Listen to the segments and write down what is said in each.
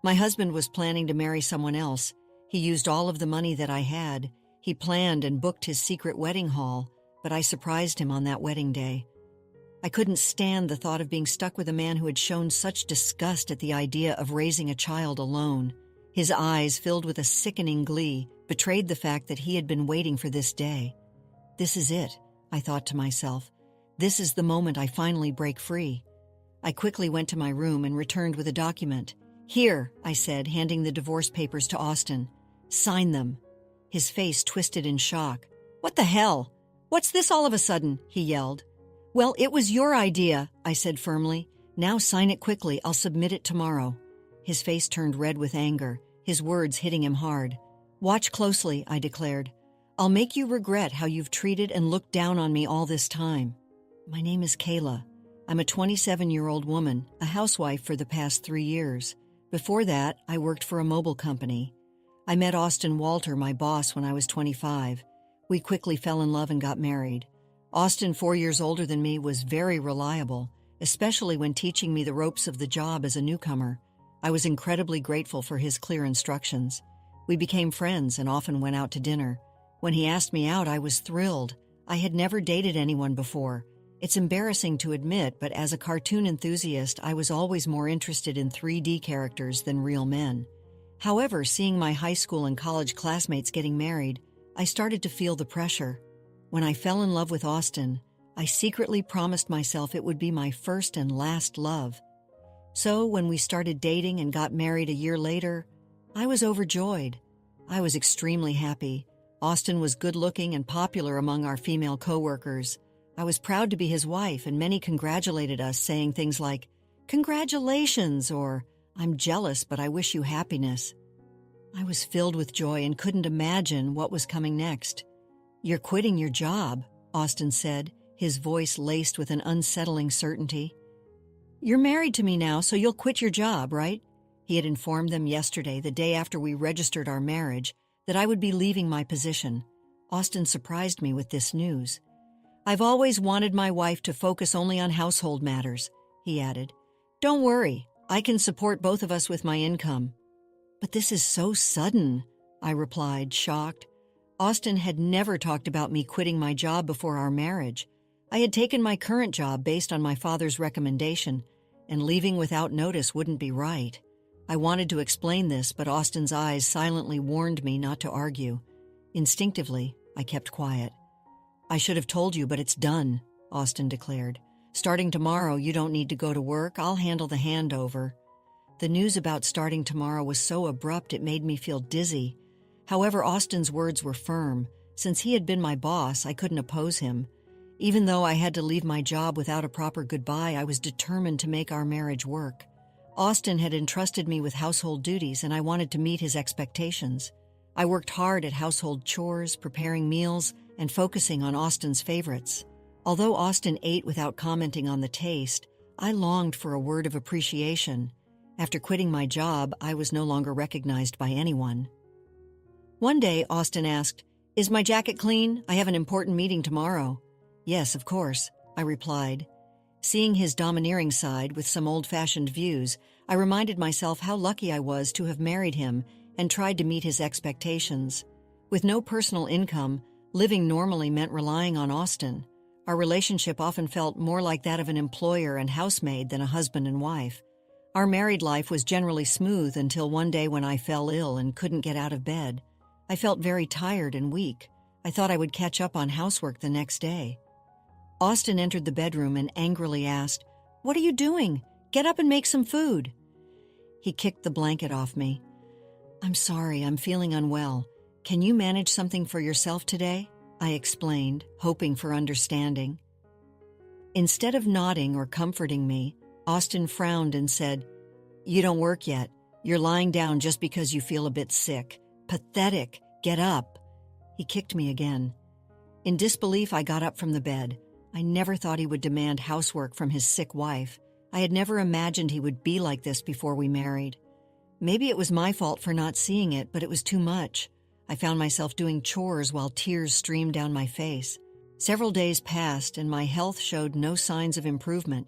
My husband was planning to marry someone else. He used all of the money that I had. He planned and booked his secret wedding hall, but I surprised him on that wedding day. I couldn't stand the thought of being stuck with a man who had shown such disgust at the idea of raising a child alone. His eyes, filled with a sickening glee, betrayed the fact that he had been waiting for this day. This is it, I thought to myself. This is the moment I finally break free. I quickly went to my room and returned with a document. "Here," I said, handing the divorce papers to Austin. "Sign them." His face twisted in shock. "What the hell? What's this all of a sudden?" he yelled. "Well, it was your idea," I said firmly. "Now sign it quickly. I'll submit it tomorrow." His face turned red with anger, his words hitting him hard. "Watch closely," I declared. "I'll make you regret how you've treated and looked down on me all this time." My name is Kayla. I'm a 27-year-old woman, a housewife for the past 3 years. Before that, I worked for a mobile company. I met Austin Walter, my boss, when I was 25. We quickly fell in love and got married. Austin, 4 years older than me, was very reliable, especially when teaching me the ropes of the job as a newcomer. I was incredibly grateful for his clear instructions. We became friends and often went out to dinner. When he asked me out, I was thrilled. I had never dated anyone before. It's embarrassing to admit, but as a cartoon enthusiast, I was always more interested in 3D characters than real men. However, seeing my high school and college classmates getting married, I started to feel the pressure. When I fell in love with Austin, I secretly promised myself it would be my first and last love. So when we started dating and got married a year later, I was overjoyed. I was extremely happy. Austin was good-looking and popular among our female coworkers. I was proud to be his wife, and many congratulated us, saying things like, "Congratulations," or "I'm jealous, but I wish you happiness." I was filled with joy and couldn't imagine what was coming next. "You're quitting your job," Austin said, his voice laced with an unsettling certainty. "You're married to me now, so you'll quit your job, right?" He had informed them yesterday, the day after we registered our marriage, that I would be leaving my position. Austin surprised me with this news. "I've always wanted my wife to focus only on household matters," he added. "Don't worry, I can support both of us with my income." "But this is so sudden," I replied, shocked. Austin had never talked about me quitting my job before our marriage. I had taken my current job based on my father's recommendation, and leaving without notice wouldn't be right. I wanted to explain this, but Austin's eyes silently warned me not to argue. Instinctively, I kept quiet. "I should have told you, but it's done," Austin declared. "Starting tomorrow, you don't need to go to work. I'll handle the handover." The news about starting tomorrow was so abrupt it made me feel dizzy. However, Austin's words were firm. Since he had been my boss, I couldn't oppose him. Even though I had to leave my job without a proper goodbye, I was determined to make our marriage work. Austin had entrusted me with household duties, and I wanted to meet his expectations. I worked hard at household chores, preparing meals, and focusing on Austin's favorites. Although Austin ate without commenting on the taste, I longed for a word of appreciation. After quitting my job, I was no longer recognized by anyone. One day, Austin asked, "Is my jacket clean? I have an important meeting tomorrow." "Yes, of course," I replied. Seeing his domineering side with some old-fashioned views, I reminded myself how lucky I was to have married him and tried to meet his expectations. With no personal income, living normally meant relying on Austin. Our relationship often felt more like that of an employer and housemaid than a husband and wife. Our married life was generally smooth until one day when I fell ill and couldn't get out of bed. I felt very tired and weak. I thought I would catch up on housework the next day. Austin entered the bedroom and angrily asked, "What are you doing? Get up and make some food." He kicked the blanket off me. "I'm sorry, I'm feeling unwell. Can you manage something for yourself today?" I explained, hoping for understanding. Instead of nodding or comforting me, Austin frowned and said, "You don't work yet. You're lying down just because you feel a bit sick. Pathetic. Get up." He kicked me again. In disbelief, I got up from the bed. I never thought he would demand housework from his sick wife. I had never imagined he would be like this before we married. Maybe it was my fault for not seeing it, but it was too much. I found myself doing chores while tears streamed down my face. Several days passed and my health showed no signs of improvement.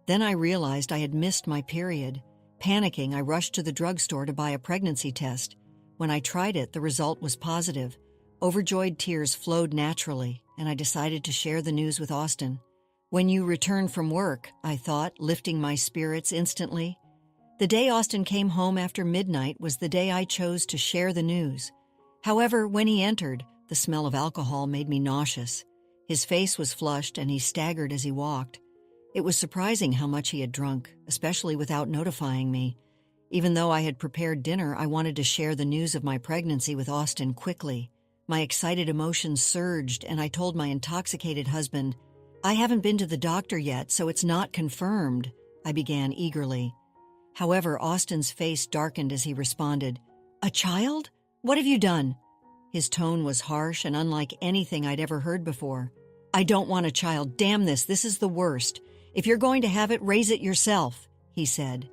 Then I realized I had missed my period. Panicking, I rushed to the drugstore to buy a pregnancy test. When I tried it, the result was positive. Overjoyed tears flowed naturally, and I decided to share the news with Austin. When you return from work, I thought, lifting my spirits instantly. The day Austin came home after midnight was the day I chose to share the news. However, when he entered, the smell of alcohol made me nauseous. His face was flushed and he staggered as he walked. It was surprising how much he had drunk, especially without notifying me. Even though I had prepared dinner, I wanted to share the news of my pregnancy with Austin quickly. My excited emotions surged and I told my intoxicated husband, "I haven't been to the doctor yet, so it's not confirmed," I began eagerly. However, Austin's face darkened as he responded, "A child? What have you done?" His tone was harsh and unlike anything I'd ever heard before. "I don't want a child. Damn this. This is the worst. If you're going to have it, raise it yourself," he said.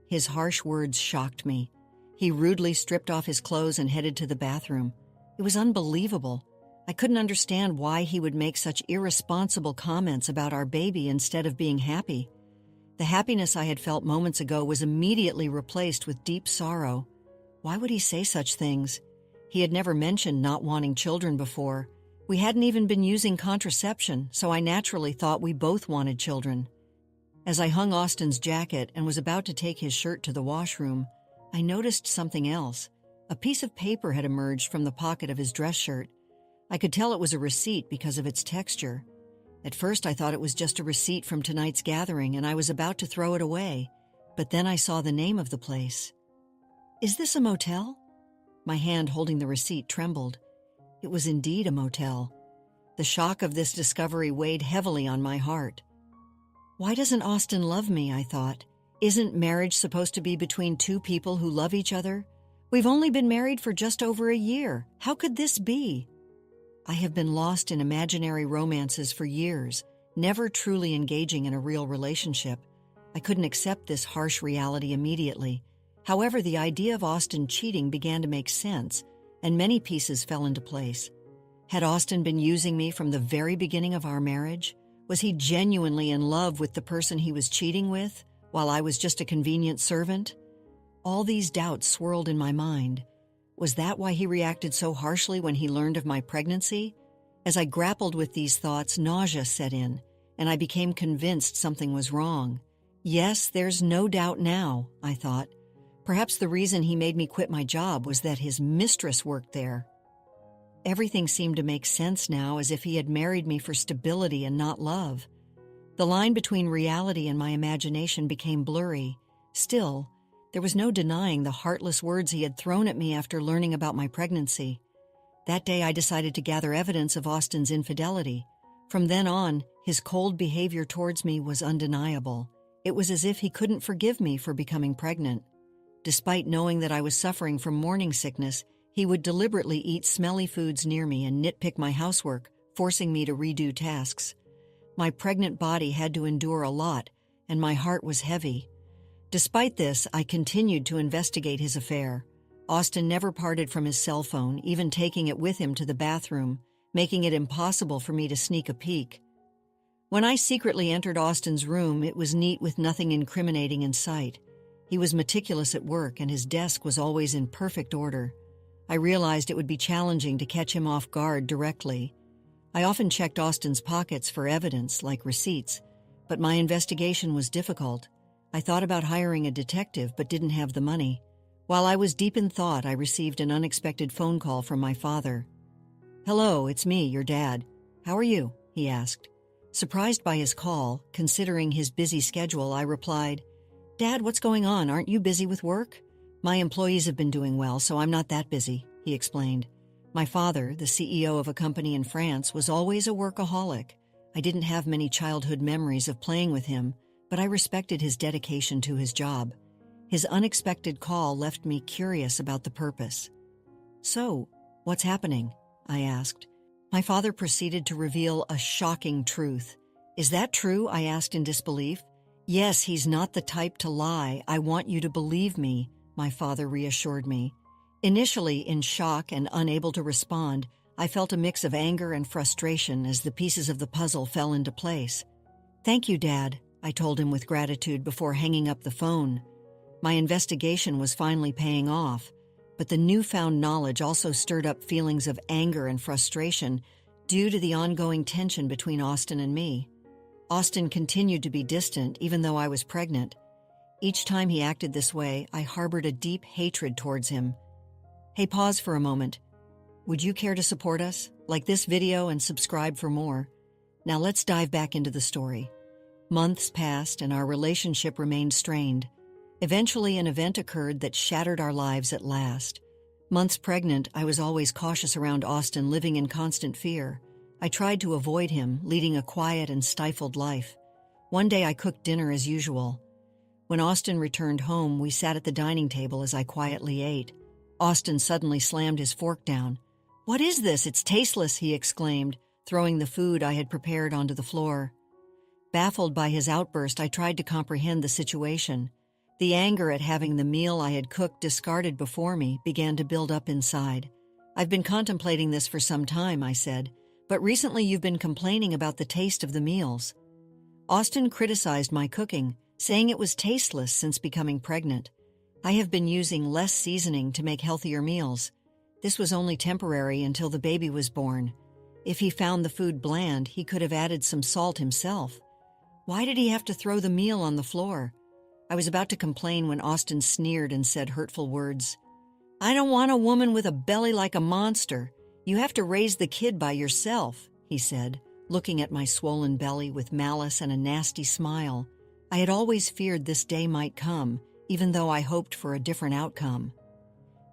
His harsh words shocked me. He rudely stripped off his clothes and headed to the bathroom. It was unbelievable. I couldn't understand why he would make such irresponsible comments about our baby instead of being happy. The happiness I had felt moments ago was immediately replaced with deep sorrow. Why would he say such things? He had never mentioned not wanting children before. We hadn't even been using contraception, so I naturally thought we both wanted children. As I hung Austin's jacket and was about to take his shirt to the washroom, I noticed something else. A piece of paper had emerged from the pocket of his dress shirt. I could tell it was a receipt because of its texture. At first I thought it was just a receipt from tonight's gathering and I was about to throw it away, but then I saw the name of the place. "Is this a motel?" My hand holding the receipt trembled. It was indeed a motel. The shock of this discovery weighed heavily on my heart. Why doesn't Austin love me, I thought. Isn't marriage supposed to be between two people who love each other? We've only been married for just over a year. How could this be? I have been lost in imaginary romances for years, never truly engaging in a real relationship. I couldn't accept this harsh reality immediately. However, the idea of Austin cheating began to make sense, and many pieces fell into place. Had Austin been using me from the very beginning of our marriage? Was he genuinely in love with the person he was cheating with, while I was just a convenient servant? All these doubts swirled in my mind. Was that why he reacted so harshly when he learned of my pregnancy? As I grappled with these thoughts, nausea set in, and I became convinced something was wrong. Yes, there's no doubt now, I thought. Perhaps the reason he made me quit my job was that his mistress worked there. Everything seemed to make sense now, as if he had married me for stability and not love. The line between reality and my imagination became blurry. Still, there was no denying the heartless words he had thrown at me after learning about my pregnancy. That day I decided to gather evidence of Austin's infidelity. From then on, his cold behavior towards me was undeniable. It was as if he couldn't forgive me for becoming pregnant. Despite knowing that I was suffering from morning sickness, he would deliberately eat smelly foods near me and nitpick my housework, forcing me to redo tasks. My pregnant body had to endure a lot, and my heart was heavy. Despite this, I continued to investigate his affair. Austin never parted from his cell phone, even taking it with him to the bathroom, making it impossible for me to sneak a peek. When I secretly entered Austin's room, it was neat with nothing incriminating in sight. He was meticulous at work, and his desk was always in perfect order. I realized it would be challenging to catch him off guard directly. I often checked Austin's pockets for evidence, like receipts, but my investigation was difficult. I thought about hiring a detective, but didn't have the money. While I was deep in thought, I received an unexpected phone call from my father. "Hello, it's me, your dad. How are you?" he asked. Surprised by his call, considering his busy schedule, I replied, "Dad, what's going on? Aren't you busy with work?" "My employees have been doing well, so I'm not that busy," he explained. My father, the CEO of a company in France, was always a workaholic. I didn't have many childhood memories of playing with him, but I respected his dedication to his job. His unexpected call left me curious about the purpose. "So, what's happening?" I asked. My father proceeded to reveal a shocking truth. "Is that true?" I asked in disbelief. "Yes, he's not the type to lie. I want you to believe me," my father reassured me. Initially in shock and unable to respond, I felt a mix of anger and frustration as the pieces of the puzzle fell into place. "Thank you, Dad," I told him with gratitude before hanging up the phone. My investigation was finally paying off, but the newfound knowledge also stirred up feelings of anger and frustration due to the ongoing tension between Austin and me. Austin continued to be distant even though I was pregnant. Each time he acted this way, I harbored a deep hatred towards him. Hey, pause for a moment. Would you care to support us? Like this video and subscribe for more. Now let's dive back into the story. Months passed and our relationship remained strained. Eventually, an event occurred that shattered our lives at last. Months pregnant, I was always cautious around Austin, living in constant fear. I tried to avoid him, leading a quiet and stifled life. One day I cooked dinner as usual. When Austin returned home, we sat at the dining table as I quietly ate. Austin suddenly slammed his fork down. "What is this? It's tasteless," he exclaimed, throwing the food I had prepared onto the floor. Baffled by his outburst, I tried to comprehend the situation. The anger at having the meal I had cooked discarded before me began to build up inside. "I've been contemplating this for some time," I said, "but recently you've been complaining about the taste of the meals." Austin criticized my cooking, saying it was tasteless since becoming pregnant. I have been using less seasoning to make healthier meals. This was only temporary until the baby was born. If he found the food bland, he could have added some salt himself. Why did he have to throw the meal on the floor? I was about to complain when Austin sneered and said hurtful words. "I don't want a woman with a belly like a monster. You have to raise the kid by yourself," he said, looking at my swollen belly with malice and a nasty smile. I had always feared this day might come, even though I hoped for a different outcome.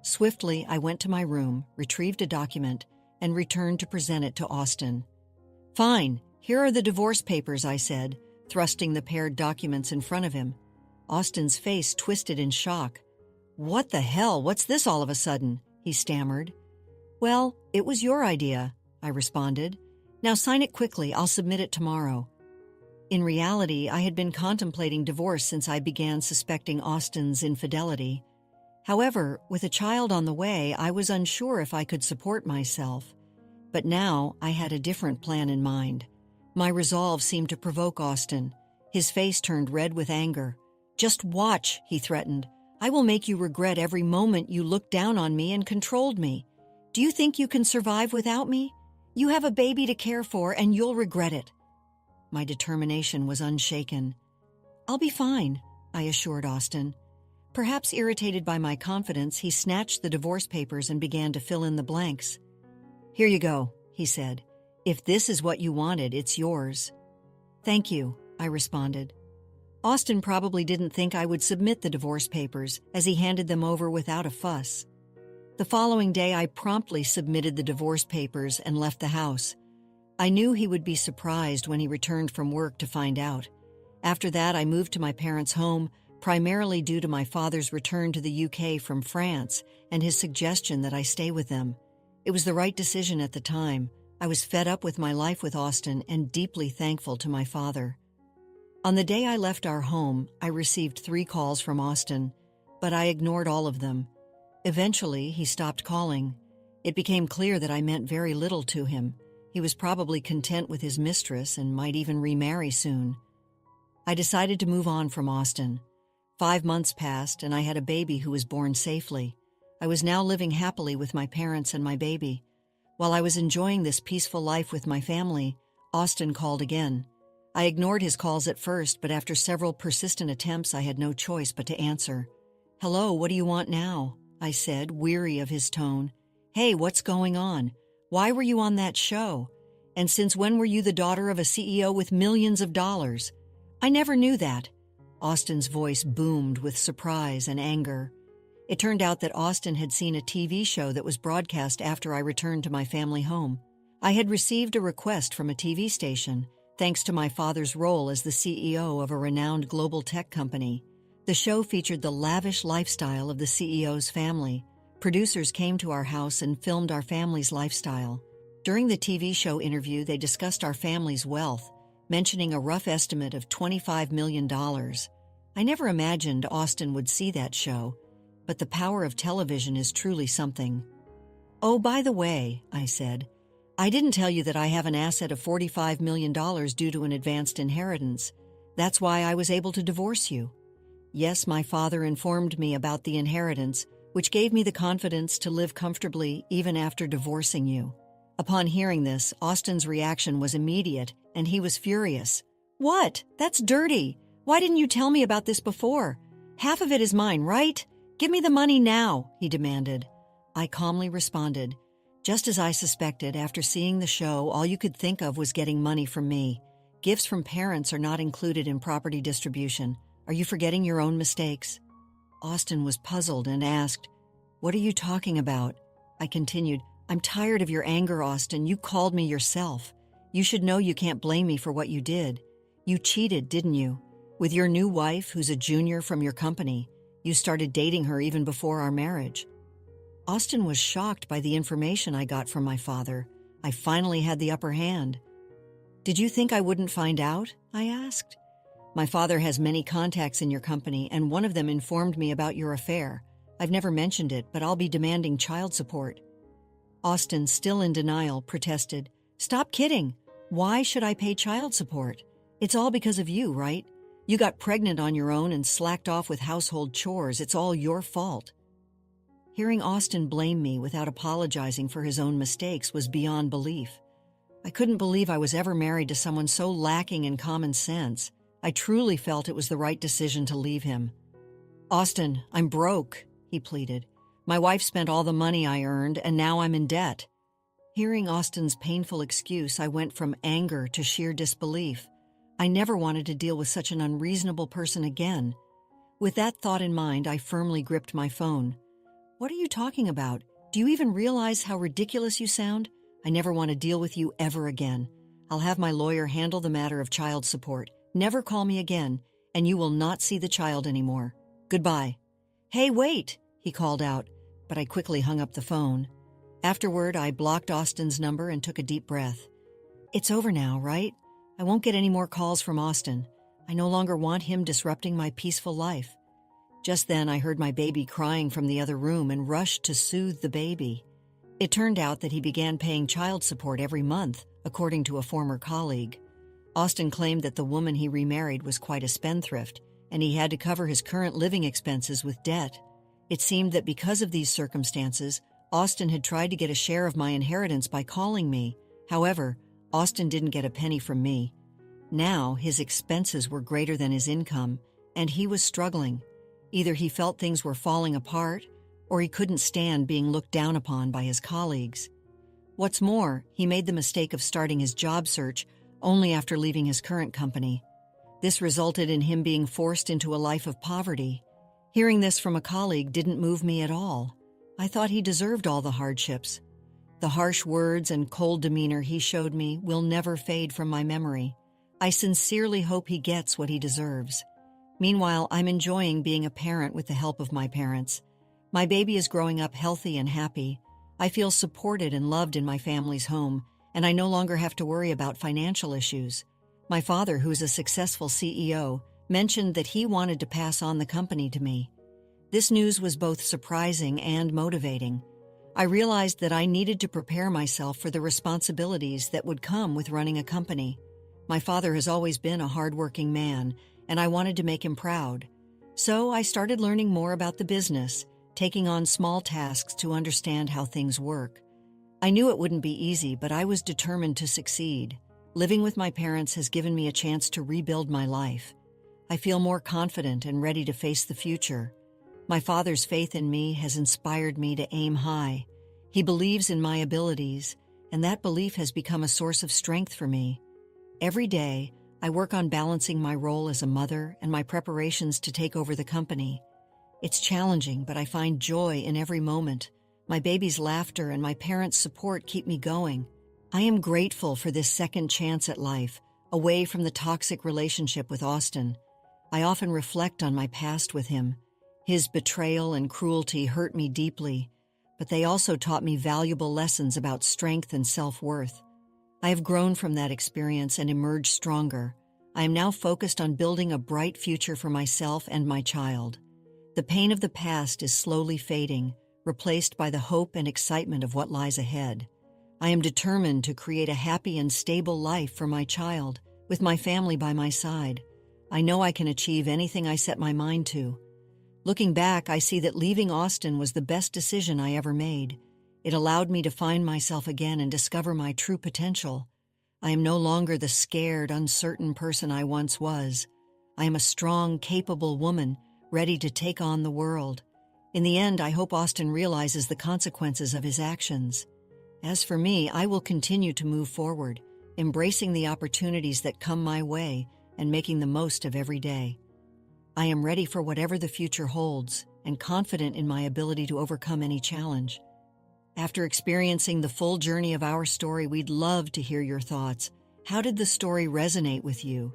Swiftly, I went to my room, retrieved a document, and returned to present it to Austin. "Fine, here are the divorce papers," I said, thrusting the paired documents in front of him. Austin's face twisted in shock. "What the hell? What's this all of a sudden?" he stammered. "Well, it was your idea," I responded. "Now sign it quickly, I'll submit it tomorrow." In reality, I had been contemplating divorce since I began suspecting Austin's infidelity. However, with a child on the way, I was unsure if I could support myself. But now I had a different plan in mind. My resolve seemed to provoke Austin. His face turned red with anger. "Just watch," he threatened. "I will make you regret every moment you looked down on me and controlled me. Do you think you can survive without me? You have a baby to care for and you'll regret it." My determination was unshaken. "I'll be fine," I assured Austin. Perhaps irritated by my confidence, he snatched the divorce papers and began to fill in the blanks. "Here you go," he said. "If this is what you wanted, it's yours." "Thank you," I responded. Austin probably didn't think I would submit the divorce papers, as he handed them over without a fuss. The following day, I promptly submitted the divorce papers and left the house. I knew he would be surprised when he returned from work to find out. After that, I moved to my parents' home, primarily due to my father's return to the UK from France and his suggestion that I stay with them. It was the right decision at the time. I was fed up with my life with Austin and deeply thankful to my father. On the day I left our home, I received 3 calls from Austin, but I ignored all of them. Eventually, he stopped calling. It became clear that I meant very little to him. He was probably content with his mistress and might even remarry soon. I decided to move on from Austin. 5 months passed, and I had a baby who was born safely. I was now living happily with my parents and my baby. While I was enjoying this peaceful life with my family, Austin called again. I ignored his calls at first, but after several persistent attempts, I had no choice but to answer. "Hello, what do you want now?" I said, weary of his tone. "Hey, what's going on? Why were you on that show? And since when were you the daughter of a CEO with millions of dollars? I never knew that." Austin's voice boomed with surprise and anger. It turned out that Austin had seen a TV show that was broadcast after I returned to my family home. I had received a request from a TV station, thanks to my father's role as the CEO of a renowned global tech company. The show featured the lavish lifestyle of the CEO's family. Producers came to our house and filmed our family's lifestyle. During the TV show interview, they discussed our family's wealth, mentioning a rough estimate of $25 million. I never imagined Austin would see that show, but the power of television is truly something. "Oh, by the way," I said, "I didn't tell you that I have an asset of $45 million due to an advanced inheritance. That's why I was able to divorce you." Yes, my father informed me about the inheritance, which gave me the confidence to live comfortably even after divorcing you. Upon hearing this, Austin's reaction was immediate, and he was furious. What? That's dirty. Why didn't you tell me about this before? Half of it is mine, right? Give me the money now, he demanded. I calmly responded. Just as I suspected, after seeing the show, all you could think of was getting money from me. Gifts from parents are not included in property distribution. Are you forgetting your own mistakes? Austin was puzzled and asked, "What are you talking about?" I continued, "I'm tired of your anger, Austin. You called me yourself. You should know you can't blame me for what you did. You cheated, didn't you? With your new wife, who's a junior from your company. You started dating her even before our marriage." Austin was shocked by the information I got from my father. I finally had the upper hand. "Did you think I wouldn't find out?" I asked. "My father has many contacts in your company, and one of them informed me about your affair. I've never mentioned it, but I'll be demanding child support." Austin, still in denial, protested, "Stop kidding. Why should I pay child support? It's all because of you, right? You got pregnant on your own and slacked off with household chores. It's all your fault." Hearing Austin blame me without apologizing for his own mistakes was beyond belief. I couldn't believe I was ever married to someone so lacking in common sense. I truly felt it was the right decision to leave him. "Austin, I'm broke," he pleaded. "My wife spent all the money I earned, and now I'm in debt." Hearing Austin's painful excuse, I went from anger to sheer disbelief. I never wanted to deal with such an unreasonable person again. With that thought in mind, I firmly gripped my phone. "What are you talking about? Do you even realize how ridiculous you sound? I never want to deal with you ever again. I'll have my lawyer handle the matter of child support. Never call me again, and you will not see the child anymore. Goodbye." "Hey, wait," he called out, but I quickly hung up the phone. Afterward, I blocked Austin's number and took a deep breath. It's over now, right? I won't get any more calls from Austin. I no longer want him disrupting my peaceful life. Just then, I heard my baby crying from the other room and rushed to soothe the baby. It turned out that he began paying child support every month, according to a former colleague. Austin claimed that the woman he remarried was quite a spendthrift, and he had to cover his current living expenses with debt. It seemed that because of these circumstances, Austin had tried to get a share of my inheritance by calling me. However, Austin didn't get a penny from me. Now, his expenses were greater than his income, and he was struggling. Either he felt things were falling apart, or he couldn't stand being looked down upon by his colleagues. What's more, he made the mistake of starting his job search only after leaving his current company. This resulted in him being forced into a life of poverty. Hearing this from a colleague didn't move me at all. I thought he deserved all the hardships. The harsh words and cold demeanor he showed me will never fade from my memory. I sincerely hope he gets what he deserves. Meanwhile, I'm enjoying being a parent with the help of my parents. My baby is growing up healthy and happy. I feel supported and loved in my family's home, and I no longer have to worry about financial issues. My father, who's a successful CEO, mentioned that he wanted to pass on the company to me. This news was both surprising and motivating. I realized that I needed to prepare myself for the responsibilities that would come with running a company. My father has always been a hardworking man, and I wanted to make him proud. So I started learning more about the business, taking on small tasks to understand how things work. I knew it wouldn't be easy, but I was determined to succeed. Living with my parents has given me a chance to rebuild my life. I feel more confident and ready to face the future. My father's faith in me has inspired me to aim high. He believes in my abilities, and that belief has become a source of strength for me. Every day, I work on balancing my role as a mother and my preparations to take over the company. It's challenging, but I find joy in every moment. My baby's laughter and my parents' support keep me going. I am grateful for this second chance at life, away from the toxic relationship with Austin. I often reflect on my past with him. His betrayal and cruelty hurt me deeply, but they also taught me valuable lessons about strength and self-worth. I have grown from that experience and emerged stronger. I am now focused on building a bright future for myself and my child. The pain of the past is slowly fading, replaced by the hope and excitement of what lies ahead. I am determined to create a happy and stable life for my child, with my family by my side. I know I can achieve anything I set my mind to. Looking back, I see that leaving Austin was the best decision I ever made. It allowed me to find myself again and discover my true potential. I am no longer the scared, uncertain person I once was. I am a strong, capable woman, ready to take on the world. In the end, I hope Austin realizes the consequences of his actions. As for me, I will continue to move forward, embracing the opportunities that come my way and making the most of every day. I am ready for whatever the future holds and confident in my ability to overcome any challenge. After experiencing the full journey of our story, we'd love to hear your thoughts. How did the story resonate with you?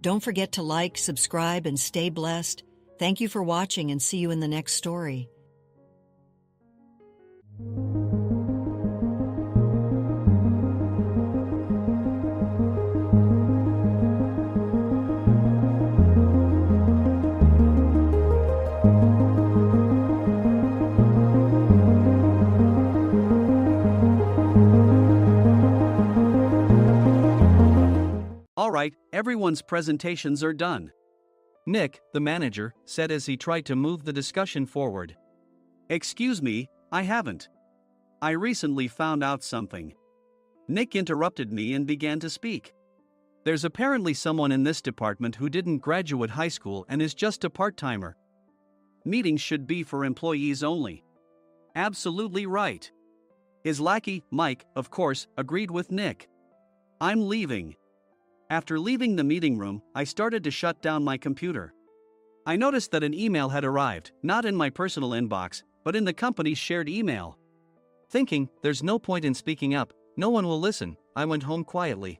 Don't forget to like, subscribe, and stay blessed. Thank you for watching and see you in the next story. Alright, everyone's presentations are done. Nick, the manager, said as he tried to move the discussion forward. Excuse me, I haven't. I recently found out something. Nick interrupted me and began to speak. There's apparently someone in this department who didn't graduate high school and is just a part-timer. Meetings should be for employees only. Absolutely right. His lackey, Mike, of course, agreed with Nick. I'm leaving. After leaving the meeting room, I started to shut down my computer. I noticed that an email had arrived, not in my personal inbox, but in the company's shared email. Thinking, there's no point in speaking up, no one will listen, I went home quietly.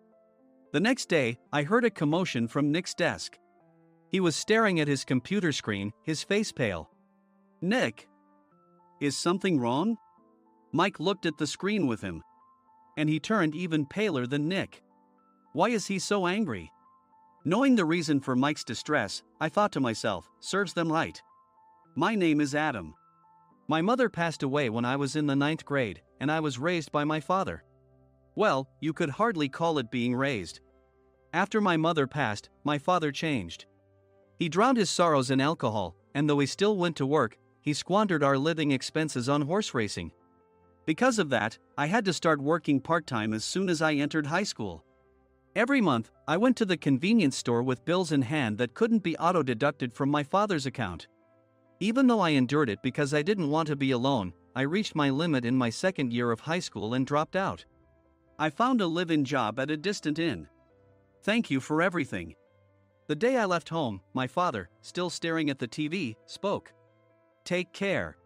The next day, I heard a commotion from Nick's desk. He was staring at his computer screen, his face pale. Nick! Is something wrong? Mike looked at the screen with him. And he turned even paler than Nick. Why is he so angry? Knowing the reason for Mike's distress, I thought to myself, serves them right. My name is Adam. My mother passed away when I was in the 9th grade, and I was raised by my father. Well, you could hardly call it being raised. After my mother passed, my father changed. He drowned his sorrows in alcohol, and though he still went to work, he squandered our living expenses on horse racing. Because of that, I had to start working part-time as soon as I entered high school. Every month, I went to the convenience store with bills in hand that couldn't be auto-deducted from my father's account. Even though I endured it because I didn't want to be alone, I reached my limit in my second year of high school and dropped out. I found a live-in job at a distant inn. Thank you for everything. The day I left home, my father, still staring at the TV, spoke. Take care.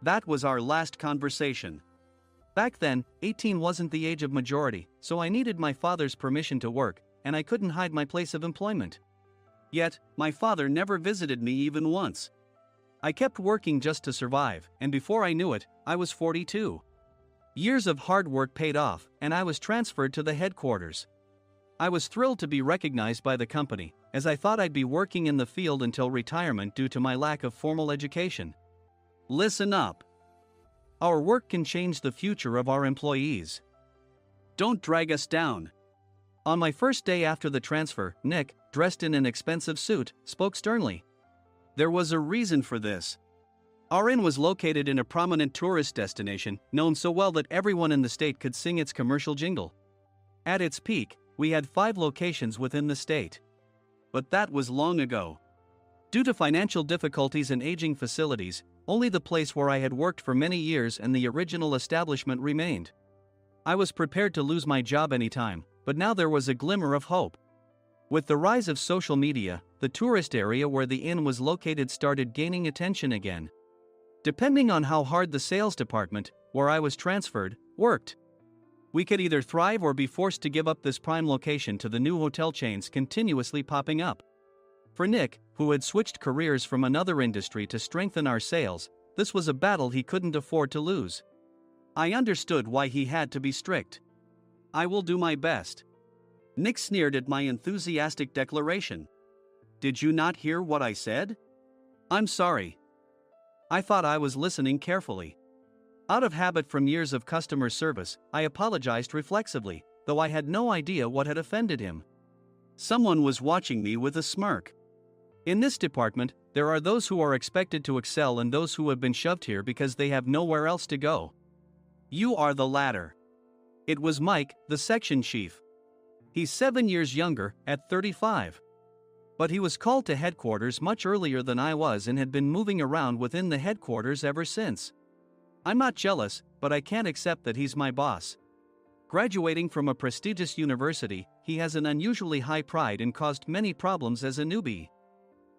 That was our last conversation. Back then, 18 wasn't the age of majority, so I needed my father's permission to work, and I couldn't hide my place of employment. Yet, my father never visited me even once. I kept working just to survive, and before I knew it, I was 42. Years of hard work paid off, and I was transferred to the headquarters. I was thrilled to be recognized by the company, as I thought I'd be working in the field until retirement due to my lack of formal education. Listen up. Our work can change the future of our employees. Don't drag us down. On my first day after the transfer, Nick, dressed in an expensive suit, spoke sternly. There was a reason for this. Our inn was located in a prominent tourist destination, known so well that everyone in the state could sing its commercial jingle. At its peak, we had 5 locations within the state. But that was long ago. Due to financial difficulties and aging facilities, only the place where I had worked for many years and the original establishment remained. I was prepared to lose my job anytime, but now there was a glimmer of hope. With the rise of social media, the tourist area where the inn was located started gaining attention again. Depending on how hard the sales department, where I was transferred, worked, we could either thrive or be forced to give up this prime location to the new hotel chains continuously popping up. For Nick, who had switched careers from another industry to strengthen our sales, this was a battle he couldn't afford to lose. I understood why he had to be strict. I will do my best. Nick sneered at my enthusiastic declaration. Did you not hear what I said? I'm sorry. I thought I was listening carefully. Out of habit from years of customer service, I apologized reflexively, though I had no idea what had offended him. Someone was watching me with a smirk. In this department, there are those who are expected to excel and those who have been shoved here because they have nowhere else to go. You are the latter. It was Mike, the section chief. He's 7 years younger, at 35. But he was called to headquarters much earlier than I was and had been moving around within the headquarters ever since. I'm not jealous, but I can't accept that he's my boss. Graduating from a prestigious university, he has an unusually high pride and caused many problems as a newbie,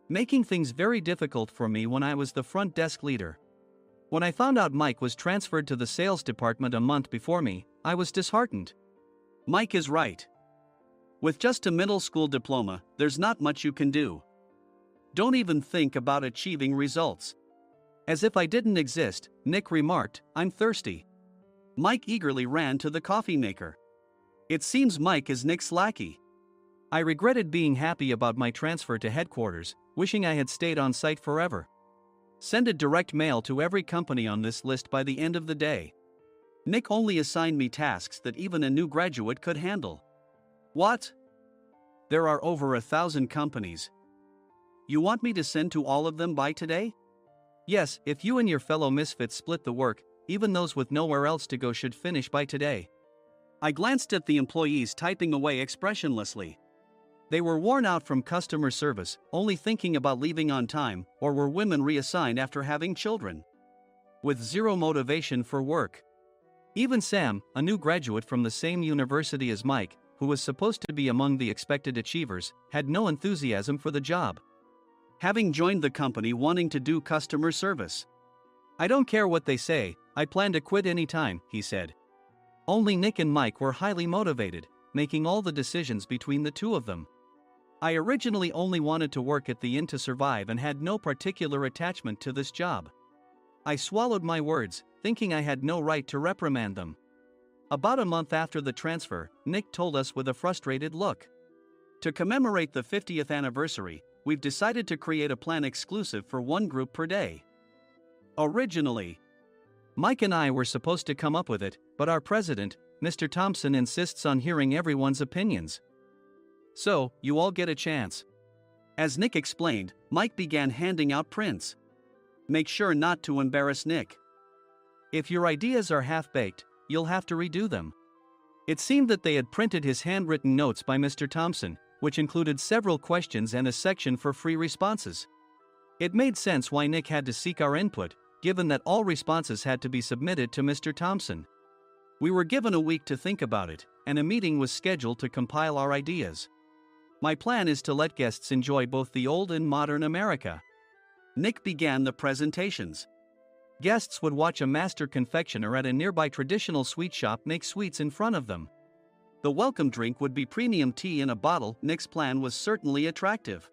making things very difficult for me when I was the front desk leader. When I found out Mike was transferred to the sales department a month before me, I was disheartened. Mike is right. With just a middle school diploma, there's not much you can do. Don't even think about achieving results. As if I didn't exist, Nick remarked, "I'm thirsty." Mike eagerly ran to the coffee maker. It seems Mike is Nick's lackey. I regretted being happy about my transfer to headquarters, wishing I had stayed on site forever. Send a direct mail to every company on this list by the end of the day. Nick only assigned me tasks that even a new graduate could handle. What? There are over 1,000 companies. You want me to send to all of them by today? Yes, if you and your fellow misfits split the work, even those with nowhere else to go should finish by today. I glanced at the employees typing away expressionlessly. They were worn out from customer service, only thinking about leaving on time, or were women reassigned after having children, with zero motivation for work. Even Sam, a new graduate from the same university as Mike, who was supposed to be among the expected achievers, had no enthusiasm for the job, having joined the company wanting to do customer service. I don't care what they say, I plan to quit anytime, he said. Only Nick and Mike were highly motivated, making all the decisions between the two of them. I originally only wanted to work at the inn to survive and had no particular attachment to this job. I swallowed my words, thinking I had no right to reprimand them. About a month after the transfer, Nick told us with a frustrated look. To commemorate the 50th anniversary, we've decided to create a plan exclusive for one group per day. Originally, Mike and I were supposed to come up with it, but our president, Mr. Thompson, insists on hearing everyone's opinions. So, you all get a chance. As Nick explained, Mike began handing out prints. Make sure not to embarrass Nick. If your ideas are half-baked, you'll have to redo them. It seemed that they had printed his handwritten notes by Mr. Thompson, which included several questions and a section for free responses. It made sense why Nick had to seek our input, given that all responses had to be submitted to Mr. Thompson. We were given a week to think about it, and a meeting was scheduled to compile our ideas. My plan is to let guests enjoy both the old and modern America. Nick began the presentations. Guests would watch a master confectioner at a nearby traditional sweet shop make sweets in front of them. The welcome drink would be premium tea in a bottle. Nick's plan was certainly attractive.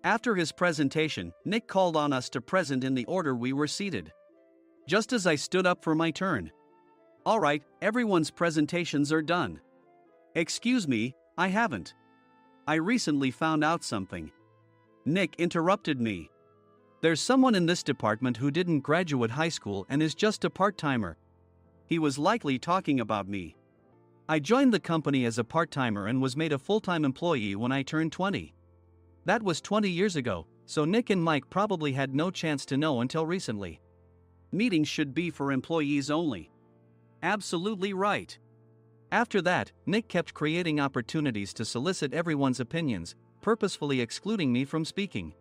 After his presentation, Nick called on us to present in the order we were seated. Just as I stood up for my turn. All right, everyone's presentations are done. Excuse me, I haven't. I recently found out something. Nick interrupted me. There's someone in this department who didn't graduate high school and is just a part-timer. He was likely talking about me. I joined the company as a part-timer and was made a full-time employee when I turned 20. That was 20 years ago, so Nick and Mike probably had no chance to know until recently. Meetings should be for employees only. Absolutely right. After that, Nick kept creating opportunities to solicit everyone's opinions, purposefully excluding me from speaking.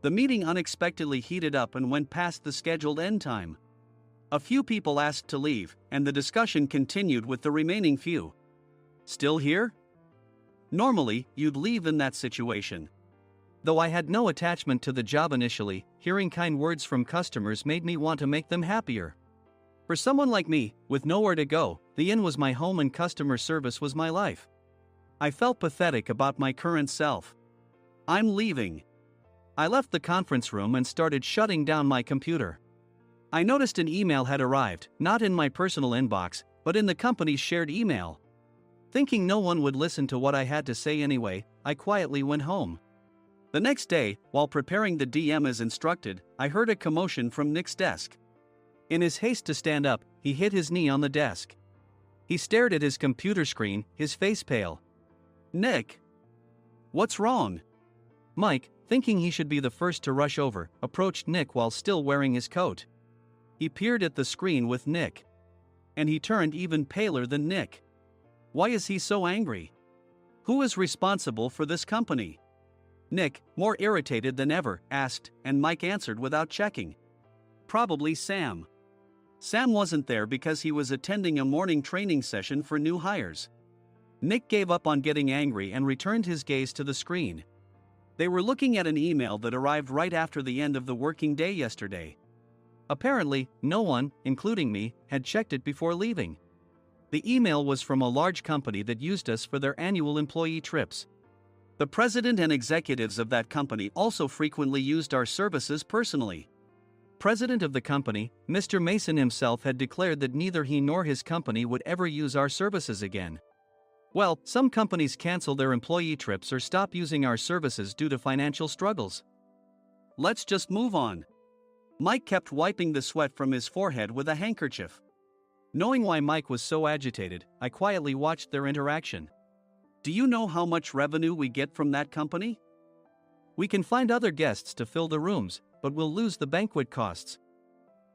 The meeting unexpectedly heated up and went past the scheduled end time. A few people asked to leave, and the discussion continued with the remaining few. Still here? Normally, you'd leave in that situation. Though I had no attachment to the job initially, hearing kind words from customers made me want to make them happier. For someone like me, with nowhere to go, the inn was my home and customer service was my life. I felt pathetic about my current self. I'm leaving. I left the conference room and started shutting down my computer. I noticed an email had arrived, not in my personal inbox, but in the company's shared email. Thinking no one would listen to what I had to say anyway, I quietly went home. The next day, while preparing the DM as instructed, I heard a commotion from Nick's desk. In his haste to stand up, he hit his knee on the desk. He stared at his computer screen, his face pale. Nick! What's wrong? Mike, thinking he should be the first to rush over, approached Nick while still wearing his coat. He peered at the screen with Nick. And he turned even paler than Nick. Why is he so angry? Who is responsible for this company? Nick, more irritated than ever, asked, and Mike answered without checking. Probably Sam. Sam wasn't there because he was attending a morning training session for new hires. Nick gave up on getting angry and returned his gaze to the screen. They were looking at an email that arrived right after the end of the working day yesterday. Apparently, no one, including me, had checked it before leaving. The email was from a large company that used us for their annual employee trips. The president and executives of that company also frequently used our services personally. President of the company, Mr. Mason himself, had declared that neither he nor his company would ever use our services again. Well, some companies cancel their employee trips or stop using our services due to financial struggles. Let's just move on. Mike kept wiping the sweat from his forehead with a handkerchief. Knowing why Mike was so agitated, I quietly watched their interaction. Do you know how much revenue we get from that company? We can find other guests to fill the rooms, but we'll lose the banquet costs,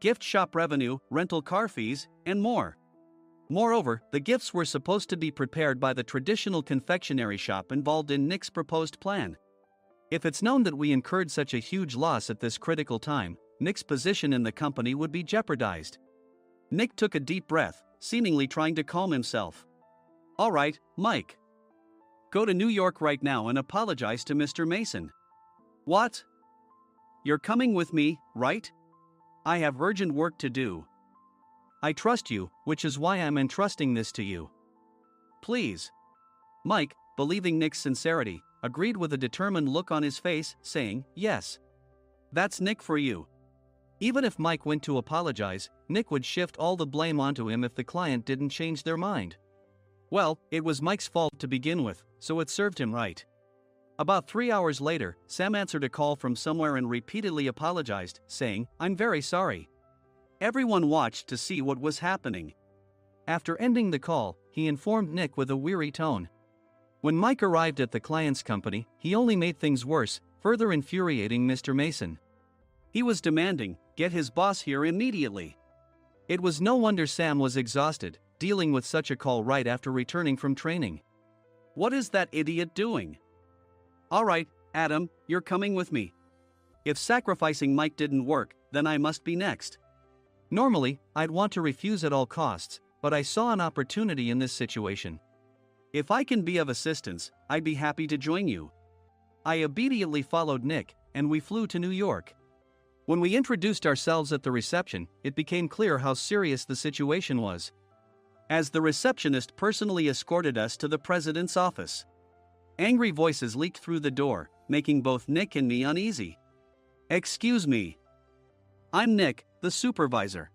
gift shop revenue, rental car fees, and more. Moreover, the gifts were supposed to be prepared by the traditional confectionery shop involved in Nick's proposed plan. If it's known that we incurred such a huge loss at this critical time, Nick's position in the company would be jeopardized. Nick took a deep breath, seemingly trying to calm himself. All right, Mike. Go to New York right now and apologize to Mr. Mason. What? You're coming with me, right? I have urgent work to do. I trust you, which is why I'm entrusting this to you. Please. Mike, believing Nick's sincerity, agreed with a determined look on his face, saying, yes. That's Nick for you. Even if Mike went to apologize, Nick would shift all the blame onto him if the client didn't change their mind. Well, it was Mike's fault to begin with, so it served him right. About 3 hours later, Sam answered a call from somewhere and repeatedly apologized, saying, I'm very sorry. Everyone watched to see what was happening. After ending the call, he informed Nick with a weary tone. When Mike arrived at the client's company, he only made things worse, further infuriating Mr. Mason. He was demanding, get his boss here immediately. It was no wonder Sam was exhausted, dealing with such a call right after returning from training. What is that idiot doing? All right, Adam, you're coming with me. If sacrificing Mike didn't work, then I must be next. Normally, I'd want to refuse at all costs, but I saw an opportunity in this situation. If I can be of assistance, I'd be happy to join you. I immediately followed Nick, and we flew to New York. When we introduced ourselves at the reception, it became clear how serious the situation was, as the receptionist personally escorted us to the president's office. Angry voices leaked through the door, making both Nick and me uneasy. Excuse me. I'm Nick, the supervisor.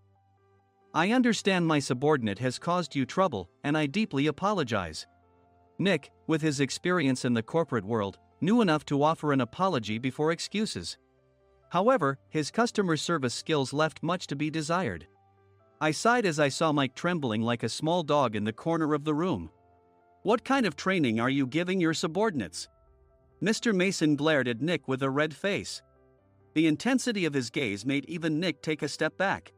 I understand my subordinate has caused you trouble, and I deeply apologize. Nick, with his experience in the corporate world, knew enough to offer an apology before excuses. However, his customer service skills left much to be desired. I sighed as I saw Mike trembling like a small dog in the corner of the room. What kind of training are you giving your subordinates? Mr. Mason glared at Nick with a red face. The intensity of his gaze made even Nick take a step back.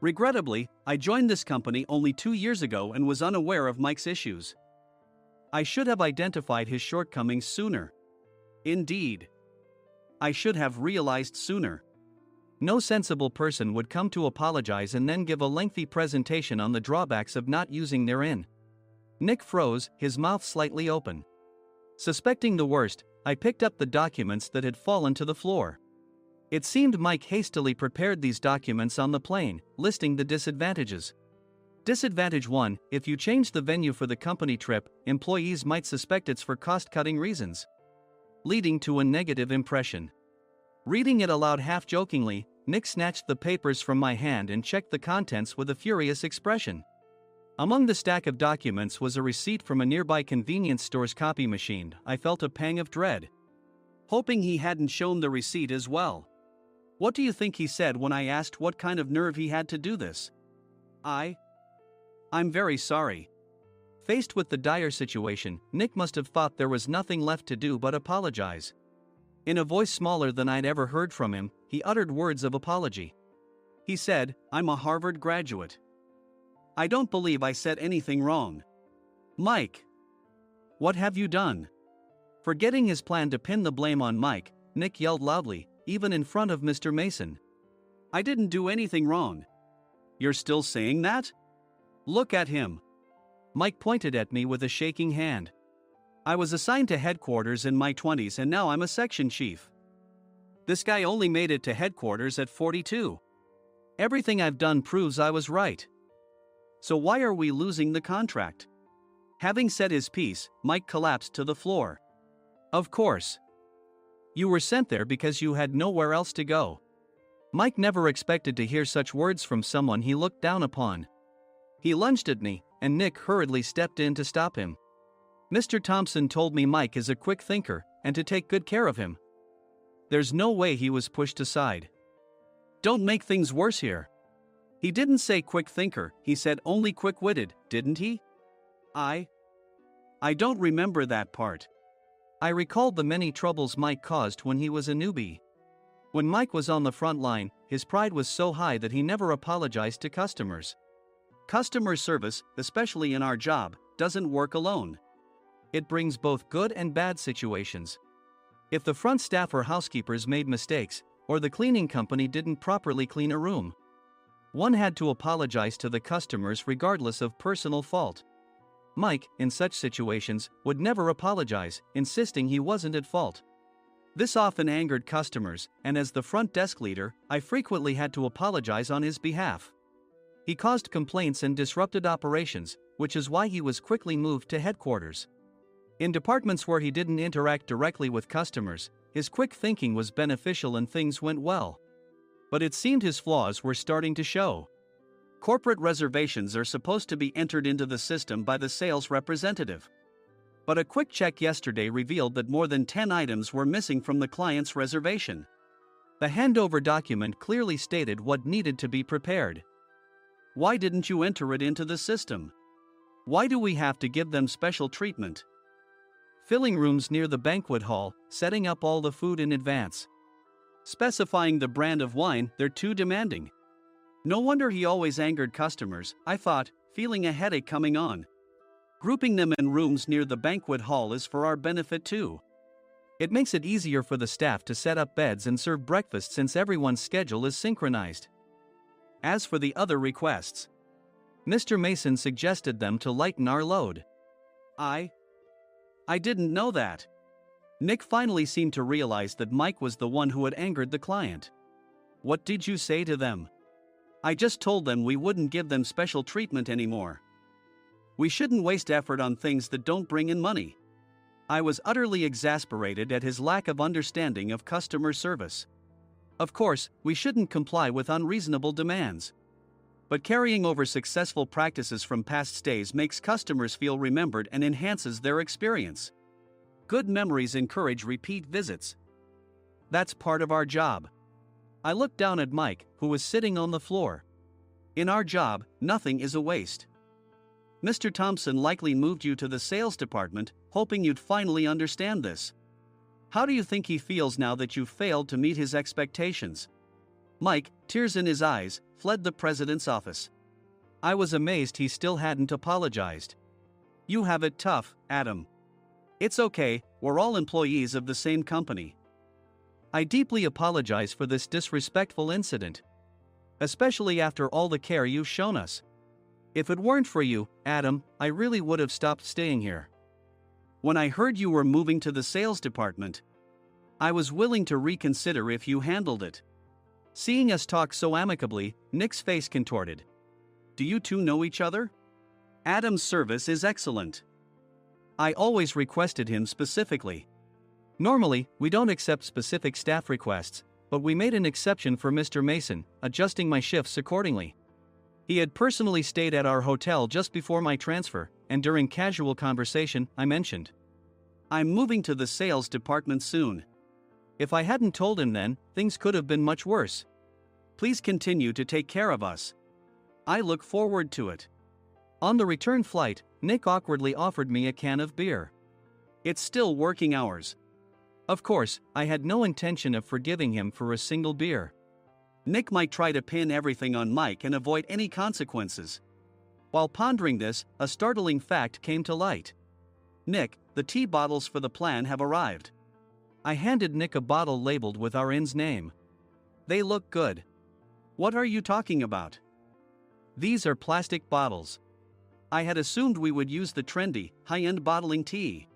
Regrettably, I joined this company only 2 years ago and was unaware of Mike's issues. I should have identified his shortcomings sooner. Indeed. I should have realized sooner. No sensible person would come to apologize and then give a lengthy presentation on the drawbacks of not using their in. Nick froze, his mouth slightly open. Suspecting the worst, I picked up the documents that had fallen to the floor. It seemed Mike hastily prepared these documents on the plane, listing the disadvantages. Disadvantage 1: if you change the venue for the company trip, employees might suspect it's for cost-cutting reasons, leading to a negative impression. Reading it aloud half-jokingly, Nick snatched the papers from my hand and checked the contents with a furious expression. Among the stack of documents was a receipt from a nearby convenience store's copy machine. I felt a pang of dread, hoping he hadn't shown the receipt as well. What do you think he said when I asked what kind of nerve he had to do this? I'm very sorry. Faced with the dire situation, Nick must have thought there was nothing left to do but apologize. In a voice smaller than I'd ever heard from him, he uttered words of apology. He said, "I'm a Harvard graduate. I don't believe I said anything wrong." "Mike! What have you done?" Forgetting his plan to pin the blame on Mike, Nick yelled loudly, even in front of Mr. Mason. "I didn't do anything wrong." "You're still saying that? Look at him." Mike pointed at me with a shaking hand. "I was assigned to headquarters in my 20s and now I'm a section chief. This guy only made it to headquarters at 42. Everything I've done proves I was right. So why are we losing the contract?" Having said his piece, Mike collapsed to the floor. "Of course. You were sent there because you had nowhere else to go." Mike never expected to hear such words from someone he looked down upon. He lunged at me, and Nick hurriedly stepped in to stop him. "Mr. Thompson told me Mike is a quick thinker, and to take good care of him." There's no way he was pushed aside. "Don't make things worse here." "He didn't say quick thinker, he said only quick-witted, didn't he?" I don't remember that part." I recalled the many troubles Mike caused when he was a newbie. When Mike was on the front line, his pride was so high that he never apologized to customers. Customer service, especially in our job, doesn't work alone. It brings both good and bad situations. If the front staff or housekeepers made mistakes, or the cleaning company didn't properly clean a room, one had to apologize to the customers regardless of personal fault. Mike, in such situations, would never apologize, insisting he wasn't at fault. This often angered customers, and as the front desk leader, I frequently had to apologize on his behalf. He caused complaints and disrupted operations, which is why he was quickly moved to headquarters. In departments where he didn't interact directly with customers, his quick thinking was beneficial and things went well. But it seemed his flaws were starting to show. Corporate reservations are supposed to be entered into the system by the sales representative. But a quick check yesterday revealed that more than 10 items were missing from the client's reservation. The handover document clearly stated what needed to be prepared. Why didn't you enter it into the system? Why do we have to give them special treatment? Filling rooms near the banquet hall, setting up all the food in advance. Specifying the brand of wine, they're too demanding. No wonder he always angered customers, I thought, feeling a headache coming on. Grouping them in rooms near the banquet hall is for our benefit too. It makes it easier for the staff to set up beds and serve breakfast since everyone's schedule is synchronized. As for the other requests, Mr. Mason suggested them to lighten our load. I didn't know that. Nick finally seemed to realize that Mike was the one who had angered the client. What did you say to them? I just told them we wouldn't give them special treatment anymore. We shouldn't waste effort on things that don't bring in money. I was utterly exasperated at his lack of understanding of customer service. Of course, we shouldn't comply with unreasonable demands. But carrying over successful practices from past stays makes customers feel remembered and enhances their experience. Good memories encourage repeat visits. That's part of our job. I looked down at Mike, who was sitting on the floor. In our job, nothing is a waste. Mr. Thompson likely moved you to the sales department, hoping you'd finally understand this. How do you think he feels now that you failed to meet his expectations? Mike, tears in his eyes, fled the president's office. I was amazed he still hadn't apologized. You have it tough, Adam. It's okay, we're all employees of the same company. I deeply apologize for this disrespectful incident. Especially after all the care you've shown us. If it weren't for you, Adam, I really would have stopped staying here. When I heard you were moving to the sales department, I was willing to reconsider if you handled it. Seeing us talk so amicably, Nick's face contorted. Do you two know each other? Adam's service is excellent. I always requested him specifically. Normally, we don't accept specific staff requests, but we made an exception for Mr. Mason, adjusting my shifts accordingly. He had personally stayed at our hotel just before my transfer, and during casual conversation, I mentioned, I'm moving to the sales department soon. If I hadn't told him then, things could have been much worse. Please continue to take care of us. I look forward to it. On the return flight, Nick awkwardly offered me a can of beer. It's still working hours. Of course, I had no intention of forgiving him for a single beer. Nick might try to pin everything on Mike and avoid any consequences. While pondering this, a startling fact came to light. Nick, the tea bottles for the plan have arrived. I handed Nick a bottle labeled with our inn's name. They look good. What are you talking about? These are plastic bottles. I had assumed we would use the trendy, high-end bottling tea.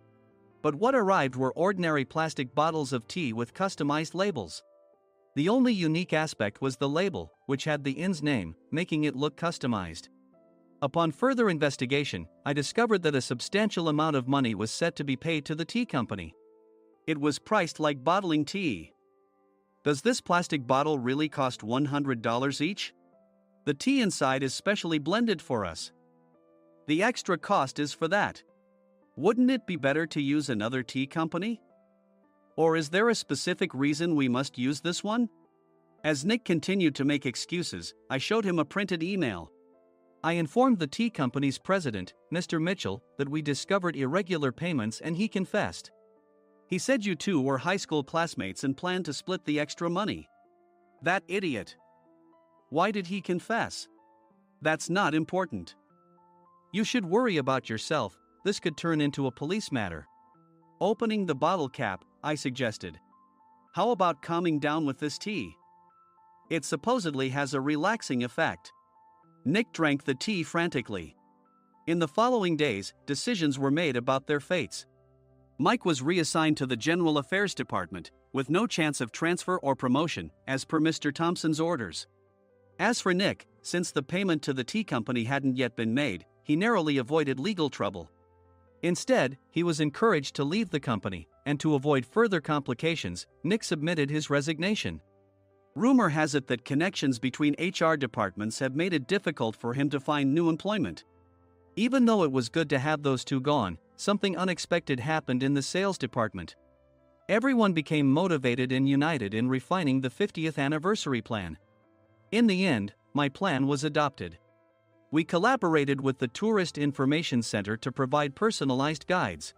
But what arrived were ordinary plastic bottles of tea with customized labels. The only unique aspect was the label, which had the inn's name, making it look customized. Upon further investigation, I discovered that a substantial amount of money was set to be paid to the tea company. It was priced like bottling tea. Does this plastic bottle really cost $100 each? The tea inside is specially blended for us. The extra cost is for that. Wouldn't it be better to use another tea company? Or is there a specific reason we must use this one? As Nick continued to make excuses, I showed him a printed email. I informed the tea company's president, Mr. Mitchell, that we discovered irregular payments and he confessed. He said you two were high school classmates and planned to split the extra money. That idiot. Why did he confess? That's not important. You should worry about yourself, this could turn into a police matter. Opening the bottle cap, I suggested. How about calming down with this tea? It supposedly has a relaxing effect. Nick drank the tea frantically. In the following days, decisions were made about their fates. Mike was reassigned to the General Affairs Department, with no chance of transfer or promotion, as per Mr. Thompson's orders. As for Nick, since the payment to the tea company hadn't yet been made, he narrowly avoided legal trouble. Instead, he was encouraged to leave the company, and to avoid further complications, Nick submitted his resignation. Rumor has it that connections between HR departments have made it difficult for him to find new employment. Even though it was good to have those two gone, something unexpected happened in the sales department. Everyone became motivated and united in refining the 50th anniversary plan. In the end, my plan was adopted. We collaborated with the Tourist Information Center to provide personalized guides.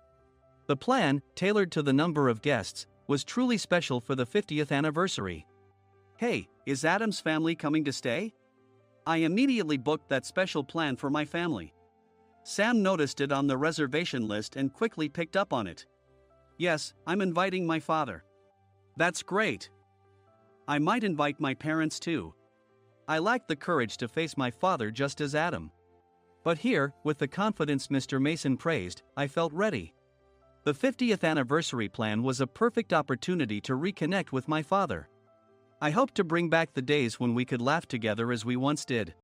The plan, tailored to the number of guests, was truly special for the 50th anniversary. Hey, is Adam's family coming to stay? I immediately booked that special plan for my family. Sam noticed it on the reservation list and quickly picked up on it. Yes, I'm inviting my father. That's great. I might invite my parents too. I lacked the courage to face my father just as Adam. But here, with the confidence Mr. Mason praised, I felt ready. The 50th anniversary plan was a perfect opportunity to reconnect with my father. I hoped to bring back the days when we could laugh together as we once did.